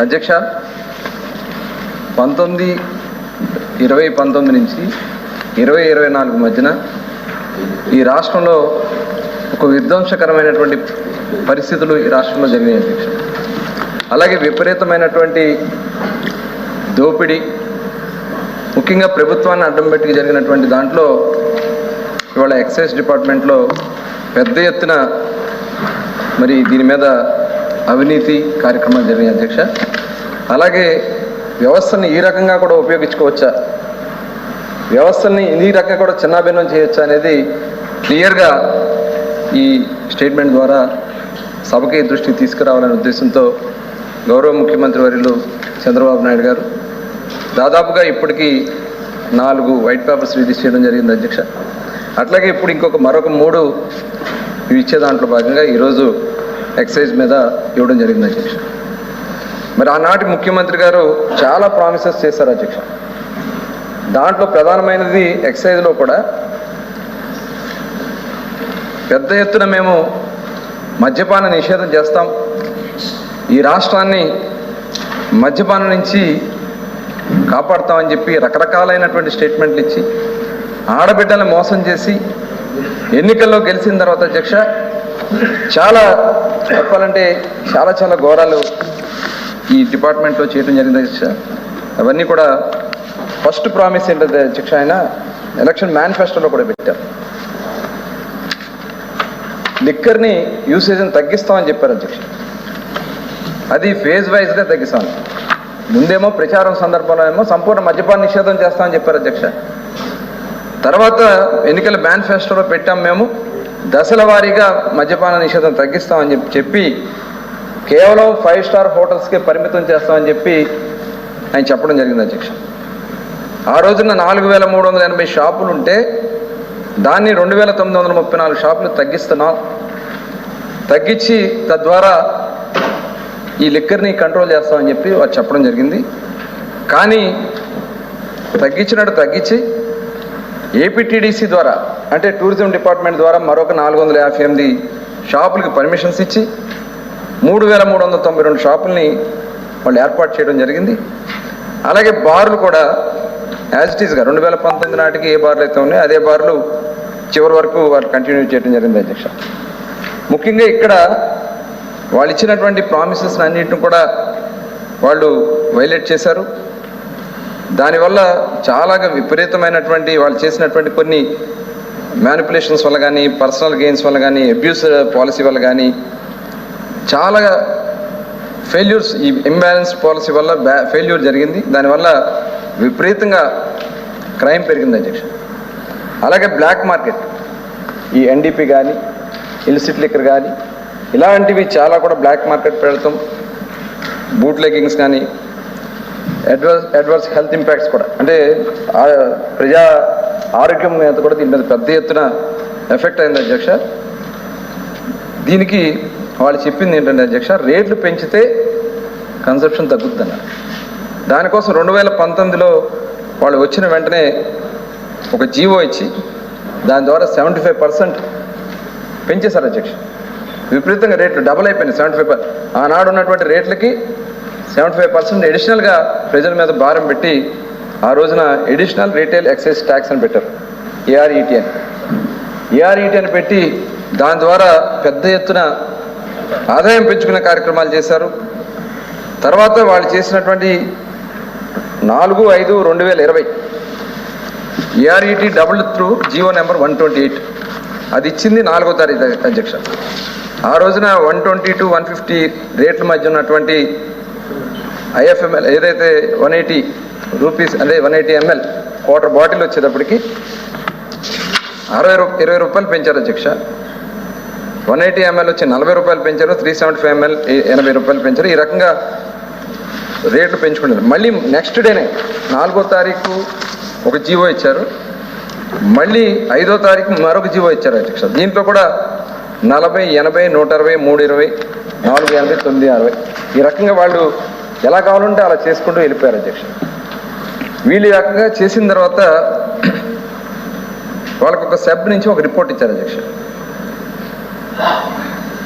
అధ్యక్ష, 1919 నుంచి 2024 మధ్యన ఈ రాష్ట్రంలో ఒక విధ్వంసకరమైనటువంటి పరిస్థితులు ఈ రాష్ట్రంలో జరిగాయి అధ్యక్ష. అలాగే విపరీతమైనటువంటి దోపిడీ, ముఖ్యంగా ప్రభుత్వాన్ని అడ్డం పెట్టి జరిగినటువంటి దాంట్లో ఇవాళ ఎక్సైజ్ డిపార్ట్మెంట్లో పెద్ద ఎత్తున మరి దీని మీద అవినీతి కార్యక్రమాలు జరిగాయి అధ్యక్ష. అలాగే వ్యవస్థని ఈ రకంగా కూడా ఉపయోగించుకోవచ్చా, వ్యవస్థల్ని ఈ రకంగా కూడా చిన్నాభిన్నం చేయొచ్చా అనేది క్లియర్గా ఈ స్టేట్మెంట్ ద్వారా సభకి దృష్టికి తీసుకురావాలనే ఉద్దేశంతో గౌరవ ముఖ్యమంత్రి వర్యులు చంద్రబాబు నాయుడు గారు దాదాపుగా ఇప్పటికీ 4 వైట్ పేపర్స్ రిలీజ్ చేయడం జరిగింది అధ్యక్ష. అట్లాగే ఇప్పుడు మరొక 3 ఇవి ఇచ్చే దాంట్లో భాగంగా ఈరోజు ఎక్సైజ్ మీద ఇవ్వడం జరిగింది అధ్యక్ష. మరి ఆనాటి ముఖ్యమంత్రి గారు చాలా ప్రామిసెస్ చేశారు అధ్యక్ష. దాంట్లో ప్రధానమైనది ఎక్సైజ్లో కూడా పెద్ద ఎత్తున మేము మద్యపాన నిషేధం చేస్తాం, ఈ రాష్ట్రాన్ని మద్యపానం నుంచి కాపాడుతామని చెప్పి రకరకాలైనటువంటి స్టేట్మెంట్లు ఇచ్చి ఆడబిడ్డలను మోసం చేసి ఎన్నికల్లో గెలిచిన తర్వాత అధ్యక్ష చాలా చెప్పాలంటే చాలా ఘోరాలు ఈ డిపార్ట్మెంట్లో చేయడం జరిగింది అధ్యక్ష. అవన్నీ కూడా ఫస్ట్ ప్రామిస్ ఏంటంటే అధ్యక్ష, ఆయన ఎలక్షన్ మేనిఫెస్టోలో కూడా పెట్టారు. లిక్కర్ని యూసేజ్ని తగ్గిస్తామని చెప్పారు అధ్యక్ష. అది ఫేజ్ వైజ్గా తగ్గిస్తాం. ముందేమో ప్రచారం సందర్భంలో ఏమో సంపూర్ణ మద్యపాన నిషేధం చేస్తామని చెప్పారు అధ్యక్ష. తర్వాత ఎన్నికల మేనిఫెస్టోలో పెట్టాం, మేము దశల వారీగా మద్యపాన నిషేధం తగ్గిస్తామని చెప్పి కేవలం 5 స్టార్ హోటల్స్కే పరిమితం చేస్తామని చెప్పి ఆయన చెప్పడం జరిగింది అధ్యక్ష. ఆ రోజున 4380 షాపులు ఉంటే దాన్ని 2934 షాపులు తగ్గిస్తున్నాం, తగ్గించి తద్వారా ఈ లిక్కర్ని కంట్రోల్ చేస్తామని చెప్పి వారు చెప్పడం జరిగింది. కానీ తగ్గించినట్టు తగ్గించి ఏపీటీడీసీ ద్వారా అంటే టూరిజం డిపార్ట్మెంట్ ద్వారా మరొక 458 షాపులకి పర్మిషన్స్ ఇచ్చి 3392 షాపుల్ని వాళ్ళు ఏర్పాటు చేయడం జరిగింది. అలాగే బార్లు కూడా యాజ్ ఇట్ ఈస్గా 2019 నాటికి ఏ బార్లు అయితే ఉన్నాయో అదే బార్లు చివరి వరకు వాళ్ళు కంటిన్యూ చేయడం జరిగింది అధ్యక్ష. ముఖ్యంగా ఇక్కడ వాళ్ళు ఇచ్చినటువంటి ప్రామిసెస్ అన్నింటిని కూడా వాళ్ళు వైలేట్ చేశారు. దానివల్ల చాలా విపరీతమైనటువంటి వాళ్ళు చేసినటువంటి కొన్ని మ్యానిపులేషన్స్ వల్ల కానీ, పర్సనల్ గెయిన్స్ వల్ల కానీ, అబ్యూస్ పాలసీ వల్ల కానీ చాలా ఫెయిల్యూర్స్, ఈ ఇంబ్యాలెన్స్ పాలసీ వల్ల ఫెయిల్యూర్ జరిగింది. దానివల్ల విపరీతంగా క్రైమ్ పెరిగింది అధ్యక్ష. అలాగే బ్లాక్ మార్కెట్, ఈ ఎన్డీపీ కానీ, ఇల్సిట్ లిక్కర్ కానీ ఇలాంటివి చాలా కూడా బ్లాక్ మార్కెట్ పెడతాం, బూట్ లెగ్గింగ్స్ కానీ, అడ్వర్స్ హెల్త్ ఇంపాక్ట్స్ కూడా అంటే ప్రజా ఆరోగ్యం మీద కూడా దీని మీద పెద్ద ఎత్తున ఎఫెక్ట్ అయింది అధ్యక్ష. దీనికి వాళ్ళు చెప్పింది ఏంటంటే అధ్యక్ష, రేట్లు పెంచితే కన్సంప్షన్ తగ్గుతుందన్నారు. దానికోసం 2019లో వాళ్ళు వచ్చిన వెంటనే ఒక జీవో ఇచ్చి దాని ద్వారా 75% పెంచేశారు అధ్యక్ష. విపరీతంగా రేట్లు డబుల్ అయిపోయినాయి. 75% ఆనాడు ఉన్నటువంటి రేట్లకి 75% అడిషనల్గా ప్రజల మీద భారం పెట్టి ఆ రోజున అడిషనల్ రీటైల్ ఎక్సైజ్ ట్యాక్స్ అని పెట్టారు, ఏఆర్ఈటీ అని పెట్టి దాని ద్వారా పెద్ద ఎత్తున ఆదాయం పెంచుకునే కార్యక్రమాలు చేశారు. తర్వాత వాళ్ళు చేసినటువంటి 4/5/2020 ఏఆర్ఈటీ డబుల్ త్రూ జీవో నెంబర్ 128 అది ఇచ్చింది 4వ తారీఖు అధ్యక్ష. ఆ రోజున 120 to 150 రేట్ల మధ్య ఉన్నటువంటి ఐఎఫ్ఎంఎల్ ఏదైతే 180 రూపీస్ అంటే 180 ml క్వార్టర్ బాటిల్ వచ్చేటప్పటికి 20 రూపాయలు పెంచారు అధ్యక్ష. 180 ml వచ్చి 40 రూపాయలు పెంచారు, 375 ml 80 రూపాయలు పెంచారు. ఈ రకంగా రేట్లు పెంచుకుంటారు. మళ్ళీ నెక్స్ట్ డేనే 4వ తారీఖు ఒక జీవో ఇచ్చారు, మళ్ళీ 5వ తారీఖు మరొక జీవో ఇచ్చారు అధ్యక్ష. దీంట్లో కూడా 40, 80, 160, 320, 480, 960 ఈ రకంగా వాళ్ళు ఎలా కావాలంటే అలా చేసుకుంటూ వెళ్ళిపోయారు అధ్యక్ష. వీళ్ళు ఈ రకంగా చేసిన తర్వాత వాళ్ళకు ఒక సబ్ నుంచి ఒక రిపోర్ట్ ఇచ్చారు అధ్యక్ష.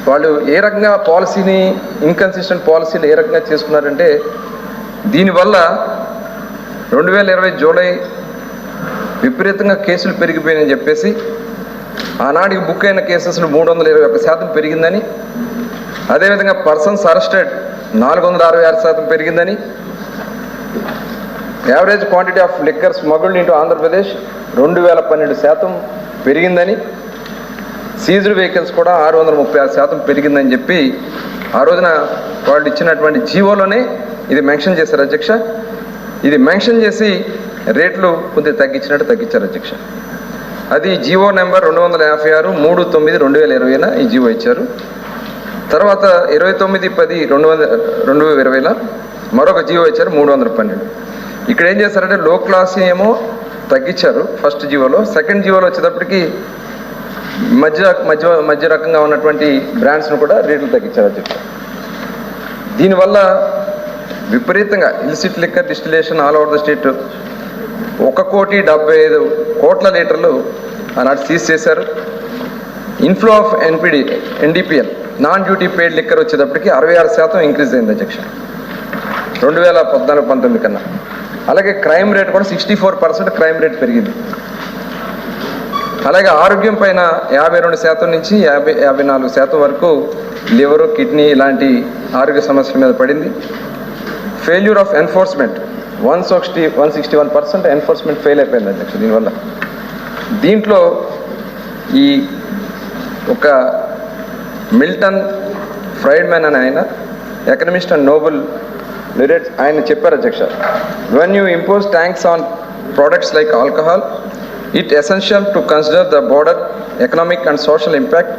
వాళ్ళు ఏ రకంగా పాలసీని ఇన్కన్సిస్టెంట్ పాలసీలు ఏ రకంగా చేసుకున్నారంటే దీనివల్ల 2020 జూలై విపరీతంగా కేసులు పెరిగిపోయాయని చెప్పేసి ఆనాటికి బుక్ అయిన కేసెస్లు 321% పెరిగిందని, అదేవిధంగా పర్సన్స్ అరెస్టెడ్ 466% పెరిగిందని, average quantity of liquor smuggled into Andhra Pradesh 2012% పెరిగిందని, సీజ్డ్ వెహికల్స్ కూడా 636% పెరిగిందని చెప్పి ఆ రోజున వాళ్ళు ఇచ్చినటువంటి జీవోలోనే ఇది మెన్షన్ చేశారు అధ్యక్ష. ఇది మెన్షన్ చేసి రేట్లు కొద్దిగా తగ్గించారు అధ్యక్ష. అది జీవో నెంబర్ 256 3/9/2020 ఈ జీవో ఇచ్చారు. తర్వాత 29/10/2020 మరొక జీవో ఇచ్చారు 312. ఇక్కడ ఏం చేశారంటే లో క్లాస్ ఏమో తగ్గించారు ఫస్ట్ జీవోలో, సెకండ్ జీవోలో వచ్చేటప్పటికి మధ్య రకంగా ఉన్నటువంటి బ్రాండ్స్ను కూడా రేట్లు తగ్గించారు అధ్యక్ష. దీనివల్ల విపరీతంగా illicit liquor distillation all over the state 1,75,00,00,000 లీటర్లు ఆనాడు సీజ్ చేశారు. Inflow of NDPL non duty paid liquor వచ్చేటప్పటికి 66% ఇంక్రీజ్ అయింది అధ్యక్ష 2014-19 కన్నా. అలాగే క్రైమ్ రేట్ కూడా 64% క్రైమ్ రేట్ పెరిగింది. అలాగే ఆరోగ్యం పైన 52% నుంచి 54% వరకు లివరు, కిడ్నీ ఇలాంటి ఆరోగ్య సమస్యల మీద పడింది. Failure of enforcement 161% enforcement fail అయిపోయింది అధ్యక్ష. దీనివల్ల దీంట్లో ఈ ఒక మిల్టన్ ఫ్రైడ్మెన్ అని ఆయన ఎకనమిస్ట్ అండ్ నోబెల్ లిరేట్స్ ఆయన చెప్పారు అధ్యక్ష, when you impose tanks on products like alcohol, it essential to consider the broader economic and social impact